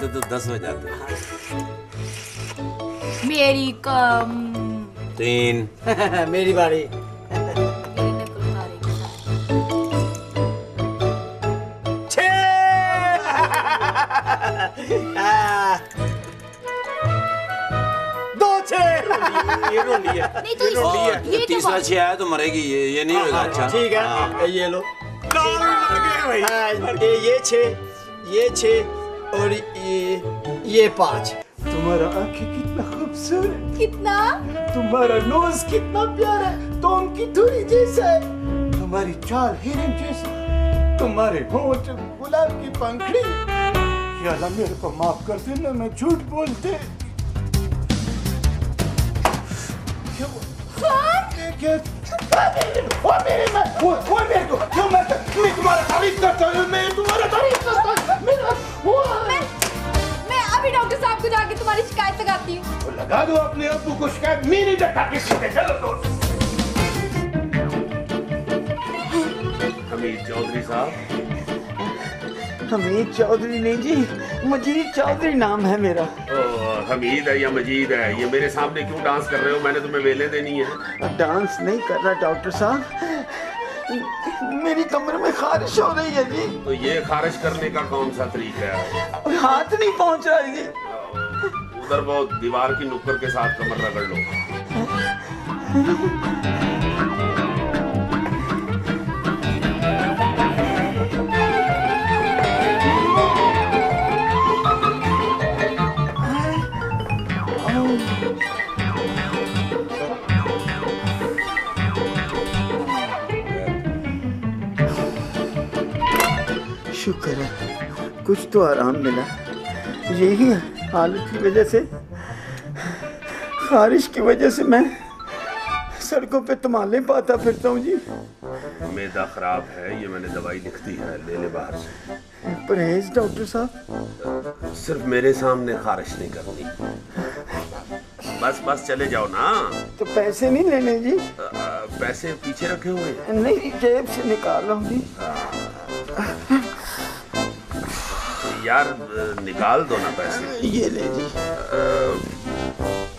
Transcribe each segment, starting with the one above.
जाते तो 10 बज जाते। मेरी कम 3 मेरी बारी। मेरी नकल उतारेगी। 2 6 ये रोनी है। नहीं तो ये तीसरा 6 आया तो मरेगी, ये नहीं होगा। अच्छा ठीक है, ये लो। ये 6, ये 6 और ये 5। तुम्हारा आंखें कितना खूबसूरत, कितना तुम्हारा नोज कितना प्यारा है, टॉम की धुरी जैसा है, तुम्हारी चाल हिरन जैसा, तुम्हारे होंठ गुलाब की पंखड़ी। या अल्लाह मेरे को माफ कर देना, मैं झूठ बोलते। क्या वो मेरे को क्यों मैं तुम्हारा तारीफ करता हूँ, मैं तुम्हारा तारीफ करता हूँ। मैं अभी डॉक्टर साहब को जाके तुम्हारी शिकायत लगाती हूँ। लगा दो अपने अब्बू को शिकायत, मेरी डका किसी से। चलो तो हमीद चौधरी साहब। हमीद चौधरी नहीं जी, मजीद चौधरी नाम है मेरा। हमीद है या मजीद है, ये मेरे सामने क्यों डांस कर रहे हो? मैंने तुम्हें वेले देनी है। डांस नहीं कर रहा डॉक्टर साहब, मेरी कमर में खारिश हो रही है जी। तो ये खारिश करने का कौन सा तरीका है? हाथ नहीं पहुंच रहा है जी। उधर वो दीवार की नुक्कड़ के साथ कमर रगड़ लो। शुक्र है कुछ तो आराम मिला। यही हालत की वजह से, खारिश की वजह से मैं सड़कों पे तमाले पाता फिरता हूँ जी। मैदा खराब है, ये मैंने दवाई लिख दी है, ले ले बाहर से। परहेज डॉक्टर साहब। सिर्फ मेरे सामने खारिश नहीं करनी। बस चले जाओ ना। तो पैसे नहीं लेने जी? पैसे पीछे रखे हुए हैं। नहीं, जेब से निकाल रहा हूँ जी। यार निकाल दो ना पैसे। ये ले जी।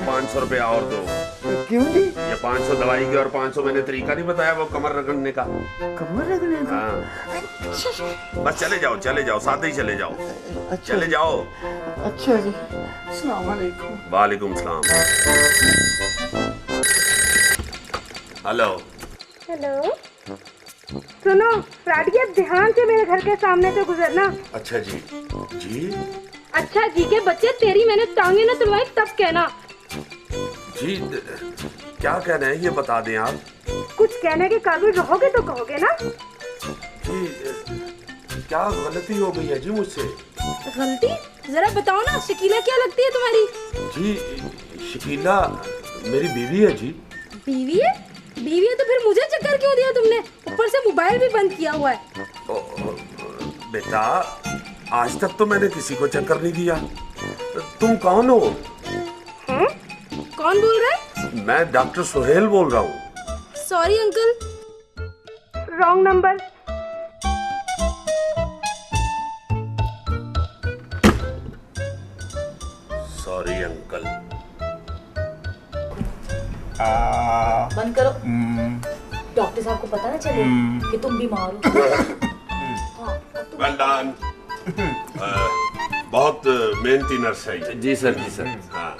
500 रुपया और दो। क्यों जी? ये 500 दवाई की और 500 मैंने तरीका नहीं बताया वो कमर रगड़ने का। कमर रगड़ने का? हाँ। बस चले जाओ, साथ ही चले जाओ। अच्छा चले जाओ। अच्छा जी, अस्सलाम वालेकुम। वालेकुम सलाम। हेलो। सुनो राडिया, ध्यान से मेरे घर के सामने से गुजरना। अच्छा जी। अच्छा जी के बच्चे, तेरी मैंने टांगे न तुड़वाई तब कहना। जी क्या कहना है ये बता दें आप। कुछ कहने के काबिल रहोगे तो कहोगे ना। जी क्या गलती हो गई है जी मुझसे? गलती? जरा बताओ ना, शकीला क्या लगती है तुम्हारी? जी शकीला मेरी बीवी है जी। बीवी है? बीवी है तो फिर मुझे चक्कर क्यों दिया तुमने? ऊपर से मोबाइल भी बंद किया हुआ है। बेटा आज तक तो मैंने किसी को चक्कर नहीं दिया। तुम कौन हो? कौन बोल रहा है? मैं डॉक्टर सुहेल बोल रहा हूँ। Sorry uncle, wrong number. Sorry uncle. बंद करो। डॉक्टर साहब को पता ना चले कि तुम बीमार हो। Well done. बहुत मेहनती नर्स है ये। जी सर। हाँ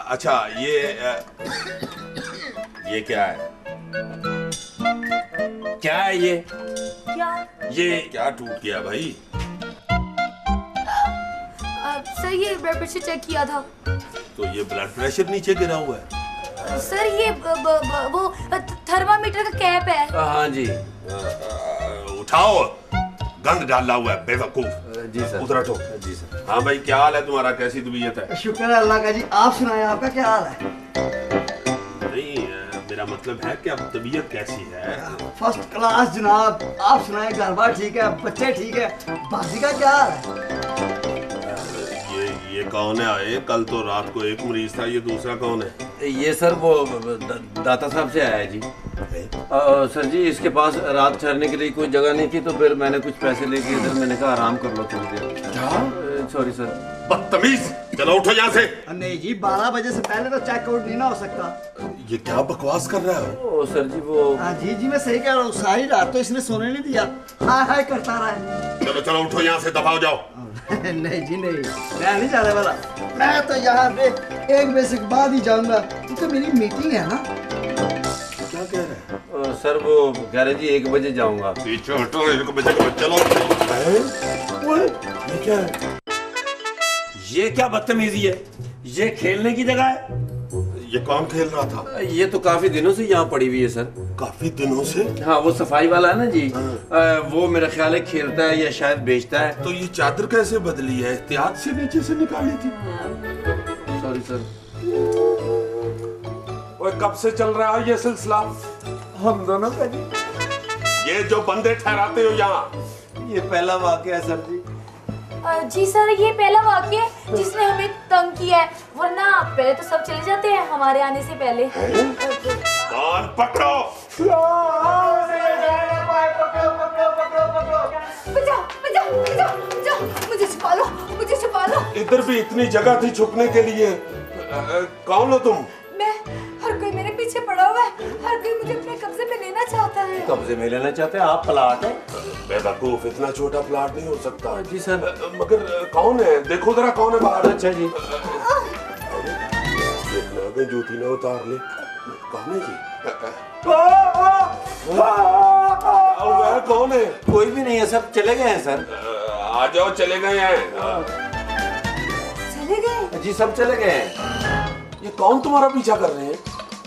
अच्छा ये क्या है? क्या है ये? ये क्या टूट गया भाई? सर ये ब्लड प्रेशर चेक किया था। तो ये ब्लड प्रेशर नीचे गिरा हुआ है? सर ये वो थर्मामीटर का कैप है। हाँ जी। उठाओ, गंद डाला हुआ है बेवकूफ। जी सर। उधर हटो। जी सर। हाँ भाई क्या हाल है तुम्हारा, कैसी तबीयत है? शुक्र है अल्लाह का जी, आप सुनाएं आपका क्या हाल है? नहीं मेरा मतलब है कि अब तबीयत कैसी है? फर्स्ट क्लास जनाब, आप सुनाएं, घर बार ठीक है, बच्चे ठीक है, बाजी का क्या हाल है? ये कौन है आए? कल तो रात को एक मरीज था, ये दूसरा कौन है? ये सर वो दाता साहब से आया है जी। सर जी इसके पास रात ठहरने के लिए कोई जगह नहीं थी, तो फिर मैंने कुछ पैसे लेके इधर, मैंने कहा आराम कर लो थोड़ी देर। Sorry sir. बदतमीज, चलो उठो यहाँ से। नहीं जी 12 बजे से पहले तो चेकआउट नहीं ना हो सकता। ये क्या बकवास कर रहा है? ओ सर जी वो हाँ जी मैं सही कह रहा हूँ, सारी रात तो इसने सोने नहीं दिया, हाय हाय करता रहा है। चलो चलो उठो यहाँ से, दफा हो जाओ। नहीं जी नहीं, मैं नहीं जाने वाला। मैं तो यहाँ पे 1 बजे के बाद ही जाऊंगा, क्योंकि मेरी मीटिंग है ना। क्या कह रहे हैं? सर वो कह रहे जी 1 बजे जाऊंगा। पीछे हटो, 1 बजे के बाद चलो। ये क्या है? ये क्या बदतमीजी है? ये खेलने की जगह है? ये कौन खेल रहा था? ये तो काफी दिनों से यहाँ पड़ी हुई है सर। काफी दिनों से? हाँ वो सफाई वाला है ना जी, वो मेरा ख्याल है खेलता है या शायद बेचता है। तो ये चादर कैसे बदली है? एहतियात से नीचे से निकाली थी। Sorry sir. और कब से चल रहा है ये सिलसिला? हम दोनों का जी। ये जो बंदे ठहराते हो यहाँ, ये पहला वाकया है सर जी। जी सर, ये पहला वाक्य है जिसने हमें तंग किया है, वरना पहले तो सब चले जाते हैं हमारे आने से पहले। कान पकड़ो। बचाओ बचाओ बचाओ बचाओ, मुझे छुपा लो, मुझे छुपा लो। इधर भी इतनी जगह थी छुपने के लिए। कौन हो तुम? मैं, हर कोई मेरे पीछे पड़ा हुआ है, हर कोई मुझे अपने कब्जे में लेना चाहता है। कब्जे में लेना चाहते हैं आप? प्लाट है? बेवकूफ, इतना छोटा प्लाट नहीं हो सकता। जी सर। मगर कौन है? देखो जरा कौन है बाहर। अच्छा जी। देखना अगर जूती ना उतार ले। कौन है जी? वह कौन है? कोई भी नहीं है सर, चले गए हैं सर। आ जाओ, चले गए हैं। चले गए? जी सब चले गए हैं। ये कौन तुम्हारा पीछा कर रहे हैं?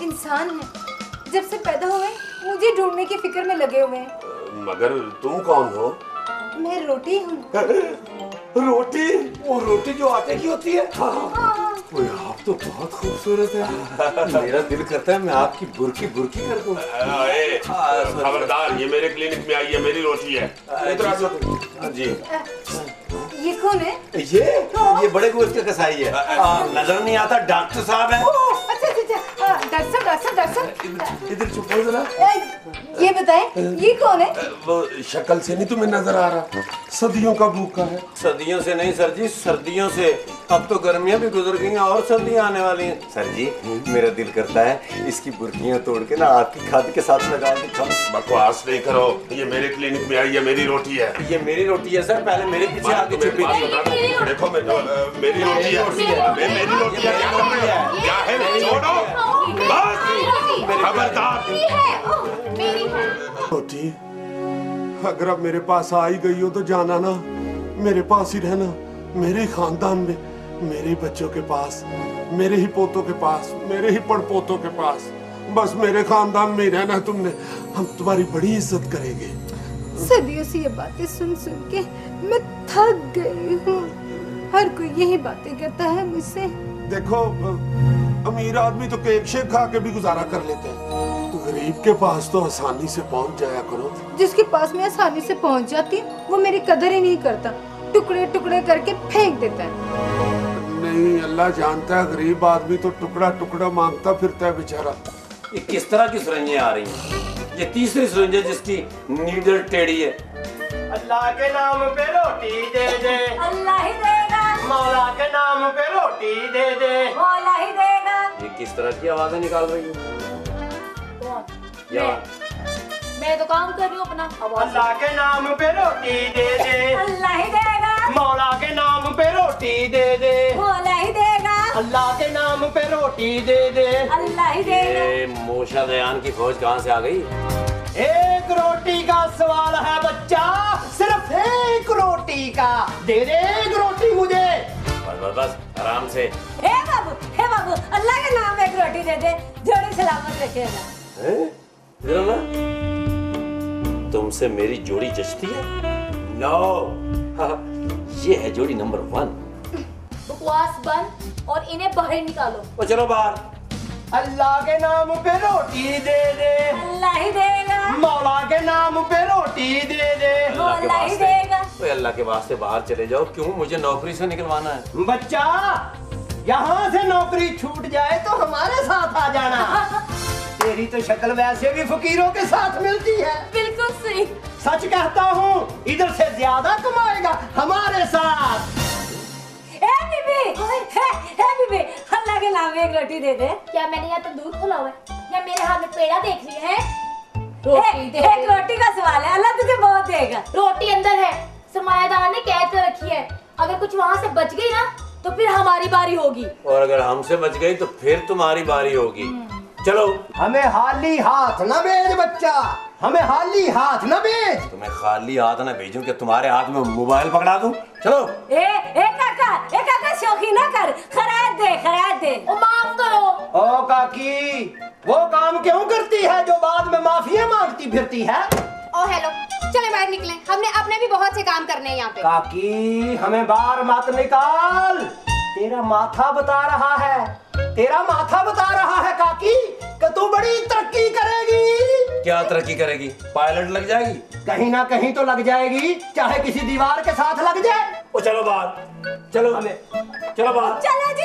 इंसान है, जब से पैदा हुए मुझे ढूंढने की फिक्र में लगे हुए हैं। मगर तुम कौन हो? मैं रोटी हूँ। रोटी? वो रोटी जो आटे की होती है? ओए, आप तो बहुत खूबसूरत है। मेरा दिल करता है मैं आपकी बुरकी बुरकी कर दूं। खबरदार, ये मेरे क्लिनिक में आई है, मेरी रोटी है। इधर आ जाओ। हाँ जी। ये कौन है? ये बड़े गोश्त का कसाई है। नजर नहीं आता, डॉक्टर साहब है। अच्छा अच्छा, डॉक्टर साहब। इधर चुप हो जरा। ये बताएं, ये कौन है? वो शक्ल से नहीं तुम्हें नजर आ रहा, सदियों का भूखा है। सर्दियों से नहीं सर जी, सर्दियों से। अब तो गर्मियां भी गुजर गई हैं और सर्दियां आने वाली हैं। सर जी मेरा दिल करता है इसकी बुर्कियां तोड़ के ना आपकी खाद के साथ लगा के खाऊं। बकवास नहीं करो, ये मेरे क्लिनिक में आई है, मेरी रोटी है। ये मेरी रोटी है सर, पहले मेरे पीछे आके छुपी थी। देखो मेरी रोटी है, मेरी रोटी है। क्या कर रहे हो? क्या है? छोड़ो, बस। खबरदार। रोटी, अगर अब मेरे पास आ ही गई हो तो जाना ना, मेरे पास ही रहना, मेरे ही खानदान में, मेरे ही बच्चों के पास, मेरे ही पोतों के पास, मेरे ही पड़पोतों के पास। बस मेरे खानदान में ही रहना तुमने। हम तुम्हारी बड़ी इज्जत करेंगे। सदियों से ये बातें सुन सुन के मैं थक गई हूँ। हर कोई यही बातें करता है मुझसे। देखो, अमीर आदमी तो केक शेक खा के भी गुजारा कर लेते हैं, तो गरीब के पास तो आसानी से पहुंच जाया करो। जिसके पास मैं आसानी से पहुंच जाती हूँ वो मेरी कदर ही नहीं करता, टुकड़े टुकड़े करके फेंक देता है। नहीं, अल्लाह जानता है, गरीब आदमी तो टुकड़ा टुकड़ा मांगता फिरता है बेचारा। ये किस तरह की सुरंजें आ रही हैं? ये तीसरी सुरंज है जिसकी नीडल टेढ़ी है। अल्लाह के नाम पे रोटी दे दे, अल्लाह ही देगा। मौला के नाम पे रोटी दे दे, मौला ही देगा। ये किस तरह की आवाजें निकाल रही है? मैं तो काम कर रही हूँ अपना। अल्लाह के नाम पे रोटी दे दे, अल्लाह ही देगा। मौला के नाम पे रोटी दे दे, मौला ही देगा। अल्लाह के नाम पे रोटी दे दे, अल्लाह ही देगा। ये मोशा दयान की फौज कहाँ से आ गई? एक रोटी का सवाल है बच्चा, सिर्फ एक रोटी का, दे दे एक रोटी मुझे। बस बस बस, आराम से। हे बाबू, अल्लाह के नाम एक रोटी दे दे, जोड़ी सलामत रखेगा। इधर ना, तुमसे मेरी जोड़ी जचती है? नो, ये है जोड़ी नंबर 1। बकवास बंद और इन्हें बाहर निकालो। वो चलो बाहर। अल्लाह के नाम पे रोटी दे दे, अल्लाह ही देगा। मौला के नाम पे रोटी दे दे, मौला ही देगा। तो अल्लाह के वास्ते बाहर चले जाओ। क्यों, मुझे नौकरी से निकलवाना है। बच्चा यहाँ से नौकरी छूट जाए तो हमारे साथ आ जाना। तेरी तो शक्ल वैसे भी फकीरों के साथ मिलती है। बिल्कुल सही। सच कहता हूँ, इधर से ज्यादा कमाएगा हमारे साथ। बीबी अल्लाह के नाम में एक रोटी दे दे। क्या मैंने यहाँ तंदूर खोला हुआ है या मेरे हाथ में पेड़ा देख लिया है? एक रोटी का सवाल है, अल्लाह तुझे बहुत देगा। रोटी अंदर है, सरमायादार ने कैद कर रखी है। अगर कुछ वहाँ से बच गई ना तो फिर हमारी बारी होगी। और अगर हमसे बच गई तो फिर तुम्हारी बारी होगी। चलो। हमें खाली हाथ न भेज बच्चा, हमें खाली हाथ न भेज। तुम्हें खाली हाथ ना भेजूं कि तुम्हारे हाथ में मोबाइल पकड़ा दूं? चलो। ए काका शौकी ना कर, खैरात दे। ओ माफ करो। ओ काकी, वो काम क्यों करती है जो बाद में माफिया मांगती फिरती है? ओ हेलो, चले बाहर निकले, हमने अपने भी बहुत से काम करने हैं यहाँ पे। काकी हमें बाहर मत निकाल, तेरा माथा बता रहा है, तेरा माथा बता रहा है काकी कि तू बड़ी तरक्की करेगी। क्या तरक्की करेगी? पायलट लग जाएगी? कहीं ना कहीं तो लग जाएगी, चाहे किसी दीवार के साथ लग जाए। ओ चलो बाहर, चलो चलो बाहर। चलो जी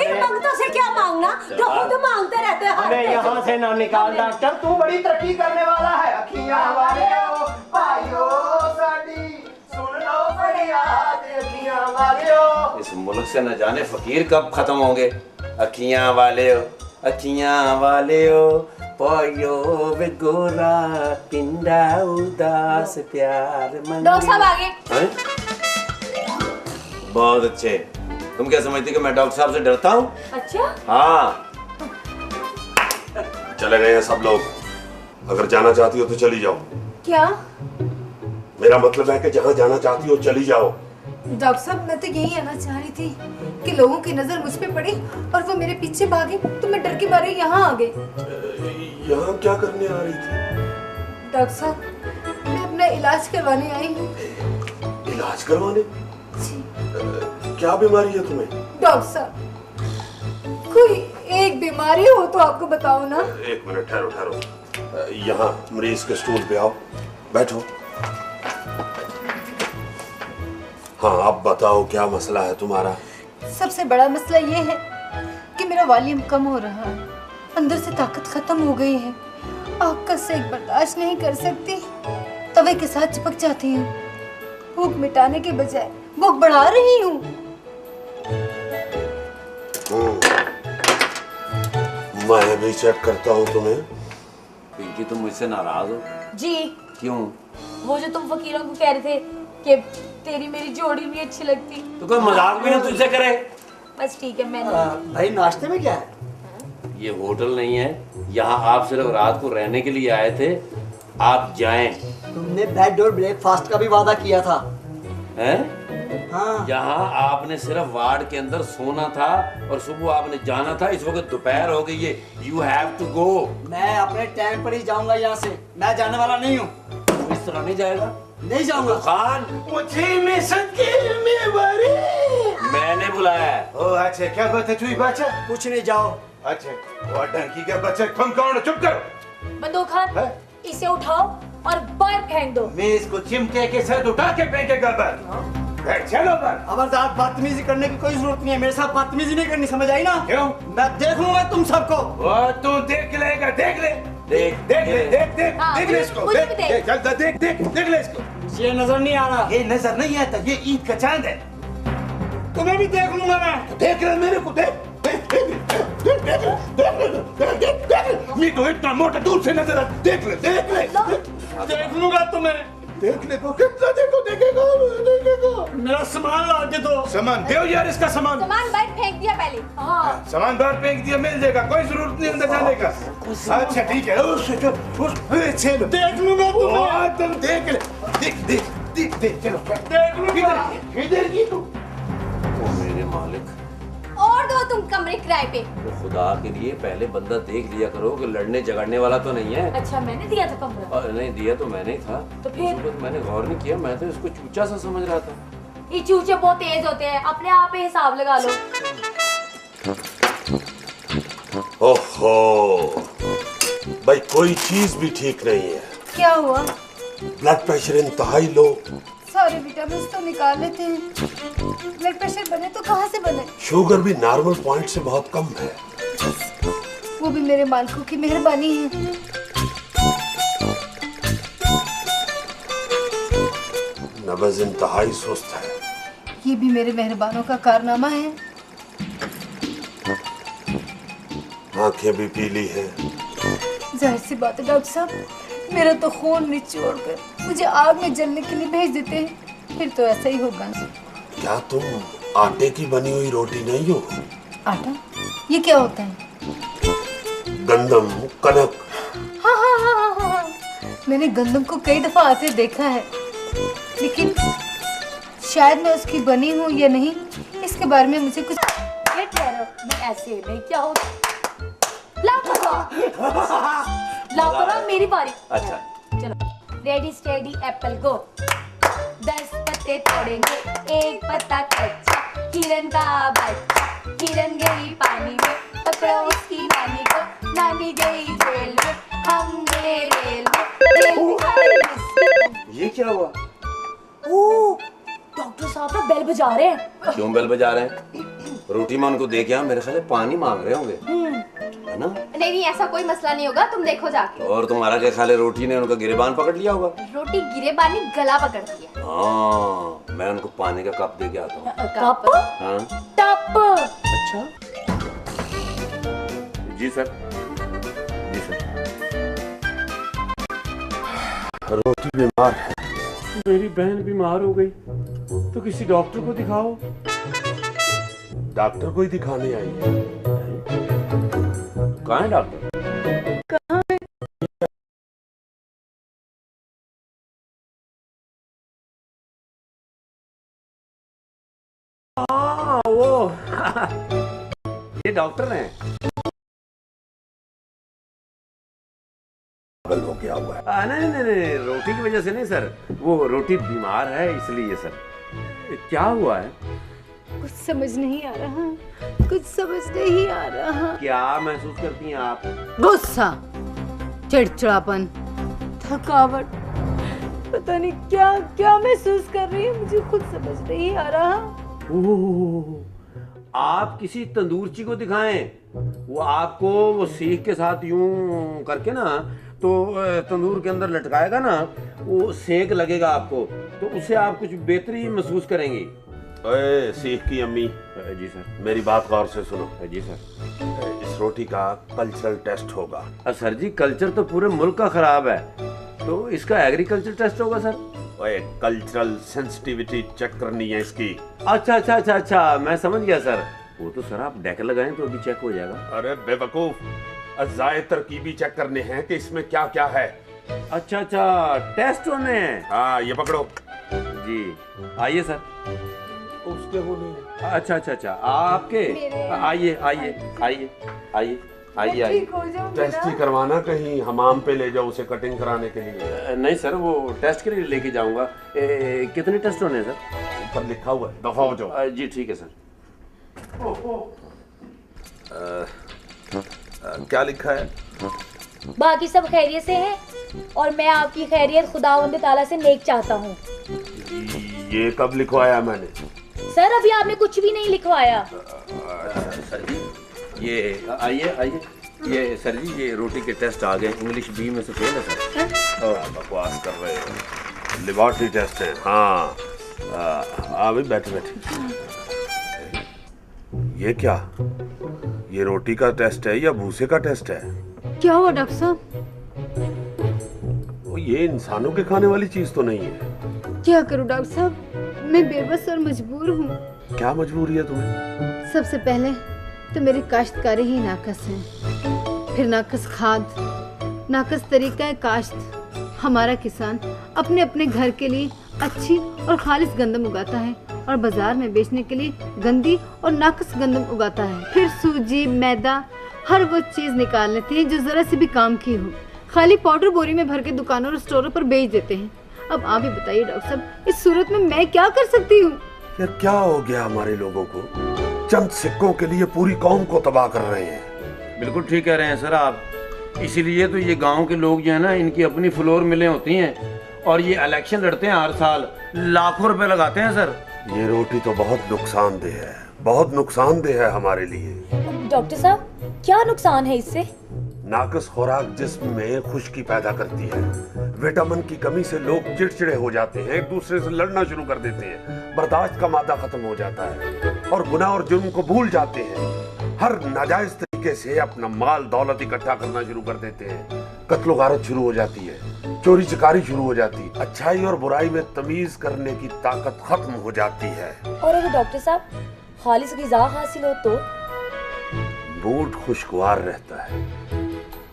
इन भक्तों से क्या मांगना, जो खुद मांगते रहते हैं। हमें यहाँ से ना निकाल डॉक्टर, तू बड़ी तरक्की करने वाला है। अखियां वालियो भाइयों साडी सुन लो फरियाद, अखियां वालियो। इस मुल्क से न जाने फकीर कब खत्म होंगे। अखियां वाले हो पायो बेगोरा पिंडा उदास प्यार मन। डॉक्टर साहब आगे। हैं? बहुत अच्छे। तुम क्या समझती कि मैं डॉक्टर साहब से डरता हूँ? अच्छा। हाँ। चले गए हैं सब लोग। अगर जाना चाहती हो तो चली जाओ। क्या? मेरा मतलब है कि जहाँ जाना चाहती हो चली जाओ। डॉक्टर साहब मैं तो यही आना चाह रही थी कि लोगों की नजर मुझ पे पड़ी और वो मेरे पीछे भागे तो मैं डर के मारे यहाँ आ गई। यहाँ क्या करने आ रही थी? डॉक्टर साहब मैं अपना इलाज करवाने आई हूँ। इलाज करवाने? जी। क्या बीमारी है तुम्हें? डॉक्टर साहब कोई एक बीमारी हो तो आपको बताओ ना। एक मिनट ठहरो। यहाँ मरीज के स्टूल पे आओ, बैठो। हाँ अब बताओ क्या मसला है तुम्हारा? सबसे बड़ा मसला ये है कि मेरा वॉल्यूम कम हो रहा है, अंदर से ताकत खत्म हो गई है, आग का सेक बर्दाश्त नहीं कर सकती, तवे के साथ चिपक जाती हूँ, भूख मिटाने के बजाय भूख बढ़ा रही हूँ। मैं भी चेक करता हूँ तुम्हें। पिंकी तुम मुझसे नाराज हो? जी। क्यों? वो जो तुम वकीलों को कह रहे थे कि तेरी मेरी जोड़ी नहीं अच्छी लगती। तो कोई मजाक भी ना तुझसे करे। बस ठीक है मैंने। भाई नाश्ते में क्या है? ये होटल नहीं है, यहाँ आप सिर्फ रात को रहने के लिए आए थे। आप जाएं। तुमने बेड और ब्रेकफास्ट का भी वादा किया था। हैं? हाँ। यहाँ आपने सिर्फ वार्ड के अंदर सोना था और सुबह आपने जाना था। इस वक्त दोपहर हो गई है। You have to go. मैं अपने टाइम पर ही जाऊंगा यहाँ से, मैं जाने वाला नहीं हूँ। इस तरह नहीं जाएगा। नहीं जाऊंगा। खान मुझे मिशन की जिम्मेवारी मैंने बुलाया है। ओ अच्छा क्या बात है चुई बच्चा? कुछ नहीं, जाओ। अच्छा वो डंकी के बच्चे तुम कौन? चुप करो। बंदूक खान है? इसे उठाओ और बाहर फेंक दो। मैं इसको चिमटे के साथ उठा के फेंकेगा बर। चलो बर। खबरदार, बदतमीजी करने की कोई जरूरत नहीं है, मेरे साथ बदतमीजी नहीं करनी, समझ आई ना? क्यों? मैं देख लूंगा तुम सबको। वो तू देख लेगा, देख ले। देख हाँ, देख ले इसको। मुझे भी देख। देख ले इसको। ये नजर नहीं आ रहा। ये नजर नहीं आता, ये ईद का चांद है। तुम्हें भी देख लूंगा मैं। देख ले मेरे को, देख मैं तो इतना मोटा दूर से नजर आता। देख ले देख लूंगा तुम्हें। देख ले तो कितना देखेगा। मेरा सामान ला के दो। सामान दो यार, इसका सामान बाहर फेंक दिया पहले। हाँ। सामान बाहर फेंक दिया, मिल जाएगा, कोई जरूरत नहीं अंदर जाने का। अच्छा ठीक है। चलो देख लूंगा तुम्हें। तुम देख ले, देख चलो देख लूंगा। इधर की तू। ओ मेरे मालिक, और दो तुम कमरे किराए पे। तो खुदा के लिए पहले बंदा देख लिया करो कि लड़ने झगड़ने वाला तो नहीं है। अच्छा मैंने दिया था कमरा। और नहीं दिया तो मैंने ही था। तो फिर? उस वक्त मैंने गौर नहीं किया, मैं तो इसको चूचा सा समझ रहा था। ये चूचे बहुत तेज होते हैं, अपने आप ही हिसाब लगा लो। ओहो भाई कोई चीज भी ठीक नहीं है। क्या हुआ? ब्लड प्रेशर इंतहाई लो। सारे विटामिन तो निकाल लेते हैं, ब्लड प्रेशर बने तो कहाँ से बने? शुगर भी नॉर्मल पॉइंट से बहुत कम है। वो भी मेरे मालिकों की मेहरबानी है। नब्ज इंतहाई सुस्त है। ये भी मेरे मेहरबानों का कारनामा है। आंखें भी पीली हैं। जाहिर सी बात है डॉक्टर साहब, मेरा तो खून निचोड़ कर मुझे आग में जलने के लिए भेज देते हैं, फिर तो ऐसा ही होगा ना। क्या तुम आटे की बनी हुई रोटी नहीं हो? आटा? ये क्या होता है? गंदम, कनक। हाँ हाँ हाँ हाँ हाँ हाँ। मैंने गंदम को कई दफा आते देखा है, लेकिन शायद मैं उसकी बनी हूँ या नहीं, इसके बारे में मुझे कुछ। ये ठहरो, मैं ऐसे नहीं, क्या होता? लाओ करो, मेरी बारी। अच्छा चलो, रेडी स्टेडी एप्पल गो। 10 पत्ते तोड़ेंगे, एक पत्ता कच्चा, किरण का बच्चा, किरण गई पानी में, पकड़ो उसकी नानी को, नानी गई जेल में, हम गए रेल में, रेल में खाई बिस्किट। ये क्या हुआ? ओह, डॉक्टर साहब ना बेल बजा रहे हैं। क्यों बेल बजा रहे हैं? रोटी में उनको दे के मेरे ख्याल है पानी मांग रहे होंगे, है ना? नहीं नहीं, ऐसा कोई मसला नहीं होगा, तुम देखो जाके। और तुम्हारा क्या ख्याल है, रोटी ने उनका गिरेबान पकड़ लिया होगा? रोटी गिरेबानी गला पकड़ती है। हाँ, मैं उनको पानी का कप दे के आता हूँ। कप? हाँ टप? अच्छा जी सर, जी सर। रोटी बीमार है। मेरी बहन बीमार हो गई तो किसी डॉक्टर को दिखाओ। डॉक्टर को ही दिखाने आई है। कहाँ है डॉक्टर? हाँ वो ये डॉक्टर हैं। पागल हो गया हुआ है। नहीं नहीं नहीं, रोटी की वजह से नहीं सर, वो रोटी बीमार है इसलिए सर। क्या हुआ है? कुछ समझ नहीं आ रहा, कुछ समझ नहीं आ रहा। क्या महसूस करती हैं आप? गुस्सा, चिड़चिड़ापन, थकावट, पता नहीं क्या क्या महसूस कर रही हूँ, मुझे खुद समझ नहीं आ रहा। ओह, आप किसी तंदूरची को दिखाएं, वो आपको वो सीख के साथ यूं करके ना तो तंदूर के अंदर लटकाएगा ना, वो सेक लगेगा आपको, तो उससे आप कुछ बेहतरी महसूस करेंगी। ओए सीख की अम्मी, जी सर। मेरी बात गौर से सुनो। जी सर। इस रोटी का कल्चरल टेस्ट होगा। सर जी, कल्चर तो पूरे मुल्क का खराब है, तो इसका एग्रीकल्चर टेस्ट होगा सर। ओए कल्चरल सेंसिटिविटी चेक करनी है इसकी। अच्छा अच्छा अच्छा अच्छा, मैं समझ गया सर। वो तो सर आप डेक लगाएं तो अभी चेक हो जाएगा। अरे बेवकूफ, अज़ाए तरकीबी चेक करने हैं कि इसमें क्या क्या है। अच्छा अच्छा, टेस्ट होने हैं। हाँ ये पकड़ो। जी आइए सर। उसके होने। अच्छा अच्छा अच्छा, आपके आइए आइए आइए आइए आइए आइए। टेस्ट ही करवाना, कहीं हमाम पे ले जाओ उसे कटिंग कराने के लिए। नहीं सर, वो टेस्ट के लिए लेके जाऊंगा। कितने टेस्ट होने हैं सर? ऊपर लिखा हुआ है, दफा हो जाओ। जी ठीक है सर। क्या लिखा है? बाकी सब खैरियत से हैं और मैं आपकी खैरियत खुदावंद ताला से नेक चाहता हूँ। ये कब लिखवाया मैंने? सर अभी आपने कुछ भी नहीं लिखवाया। सर जी ये आइए आइए, ये सर जी ये रोटी के टेस्ट आ गए, इंग्लिश बी में से फेल है सर। और बकवास कर रहे हो, लेबोरेटरी टेस्ट है। हाँ अभी बैठे बैठे। ये क्या, ये रोटी का टेस्ट है या भूसे का टेस्ट है? क्या हुआ डॉक्टर साहब? ये इंसानों के खाने वाली चीज तो नहीं है। क्या करूं डॉक्टर साहब, मैं बेबस और मजबूर हूँ। क्या मजबूरी है तुम्हें? सबसे पहले तो मेरी काश्तकारी ही नाकस है, फिर नाकस खाद, नाकस तरीका काश्त। हमारा किसान अपने अपने घर के लिए अच्छी और खालिश गंदम उगाता है और बाजार में बेचने के लिए गंदी और नाकस गंदम उगाता है। फिर सूजी, मैदा, हर वो चीज निकाल लेते हैं जो जरा सी भी काम की हो, खाली पाउडर बोरी में भर के दुकानों और स्टोरों पर बेच देते हैं। अब आप ही बताइए डॉक्टर साहब, इस सूरत में मैं क्या कर सकती हूँ? यार क्या हो गया हमारे लोगों को, चंद सिक्कों के लिए पूरी कौम को तबाह कर रहे हैं। बिल्कुल ठीक कह रहे हैं सर आप। इसीलिए तो ये गांव के लोग जो है ना, इनकी अपनी फ्लोर मिलें होती हैं और ये इलेक्शन लड़ते हैं, हर साल लाखों रुपए लगाते हैं सर। ये रोटी तो बहुत नुकसानदेह है, बहुत नुकसानदेह है हमारे लिए। डॉक्टर साहब क्या नुकसान है इससे? नाकस खुराक जिस्म में खुश्की पैदा करती है, विटामिन की कमी से लोग चिड़चिड़े हो जाते हैं, एक दूसरे से लड़ना शुरू कर देते हैं, बर्दाश्त का मादा खत्म हो जाता है और गुनाह और जुर्म को भूल जाते हैं। हर नाजायज झटके से अपना माल दौलत इकट्ठा करना शुरू कर देते हैं। कत्लो गारत शुरू हो जाती है, चोरी चकारी शुरू हो जाती है, अच्छाई और बुराई में तमीज करने की ताकत खत्म हो जाती है। और अगर डॉक्टर साहब खालिस ग़िज़ा हासिल हो तो? मूड खुशगवार रहता है।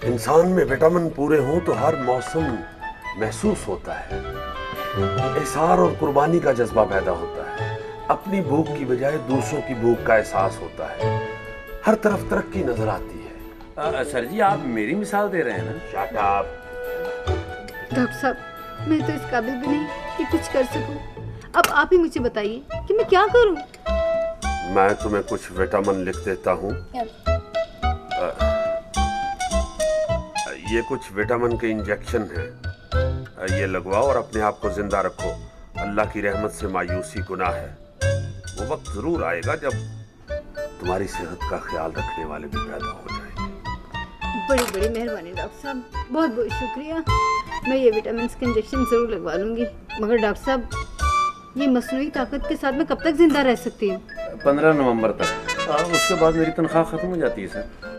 इंसान में विटामिन पूरे हों तो हर मौसम महसूस होता है। एहसार और कुर्बानी का जज्बा पैदा होता है। अपनी भूख की बजाय दूसरों की भूख का एहसास होता है। हर तरफ तरक्की नजर आती है। सर जी, आप मेरी मिसाल दे रहे हैं ना? Shut up. डॉक्टर साहब, मैं तो इस काबिल भी नहीं कि कुछ कर सकूं। अब आप ही मुझे बताइए कि मैं क्या करूं? मैं तुम्हें कुछ विटामिन लिख देता हूँ। ये कुछ विटामिन के इंजेक्शन हैं। ये लगवाओ और अपने आप को जिंदा रखो। अल्लाह की रहमत से मायूसी गुनाह है। वो वक्त जरूर आएगा जब तुम्हारी सेहत का ख्याल रखने वाले भी पैदा हो जाएंगे। बड़ी बड़ी मेहरबानी डॉक्टर साहब, बहुत बहुत शुक्रिया। मैं ये विटामिन के इंजेक्शन ज़रूर लगवा लूँगी। मगर डॉक्टर साहब, ये मसनूई ताकत के साथ मैं कब तक जिंदा रह सकती हूँ? 15 नवंबर तक। उसके बाद मेरी तनख्वाह खत्म हो जाती है सर।